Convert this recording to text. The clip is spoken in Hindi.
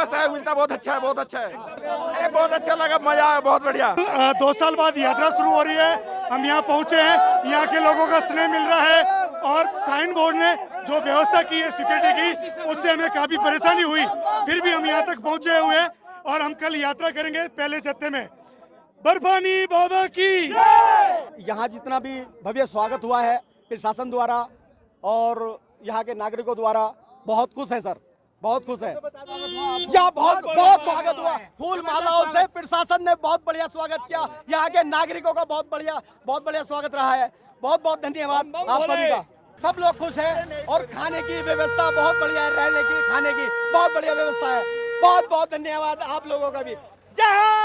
बहुत सहयोग मिलता है, बहुत अच्छा है, बहुत अच्छा है। अरे बहुत अच्छा लगा, मजा आया, बहुत बढ़िया। 2 साल बाद यात्रा शुरू हो रही है, हम यहाँ पहुंचे हैं, यहाँ के लोगों का स्नेह मिल रहा है और साइन बोर्ड ने जो व्यवस्था की है सिक्योरिटी की, उससे हमें काफी परेशानी हुई, फिर भी हम यहाँ तक पहुंचे हुए हैं और हम कल यात्रा करेंगे पहले जत्थे में। बर्फानी बाबा की यहाँ जितना भी भव्य स्वागत हुआ है प्रशासन द्वारा और यहाँ के नागरिकों द्वारा, बहुत खुश है सर, बहुत खुश है। यहाँ बहुत स्वागत हुआ, फूल मालाओं से प्रशासन ने बहुत बढ़िया स्वागत किया, यहाँ के नागरिकों का बहुत बढ़िया स्वागत रहा है। बहुत बहुत धन्यवाद आप सभी का। सब लोग खुश हैं और खाने की व्यवस्था बहुत बढ़िया है, रहने की खाने की बहुत बढ़िया व्यवस्था है। बहुत बहुत धन्यवाद आप लोगों का भी। जय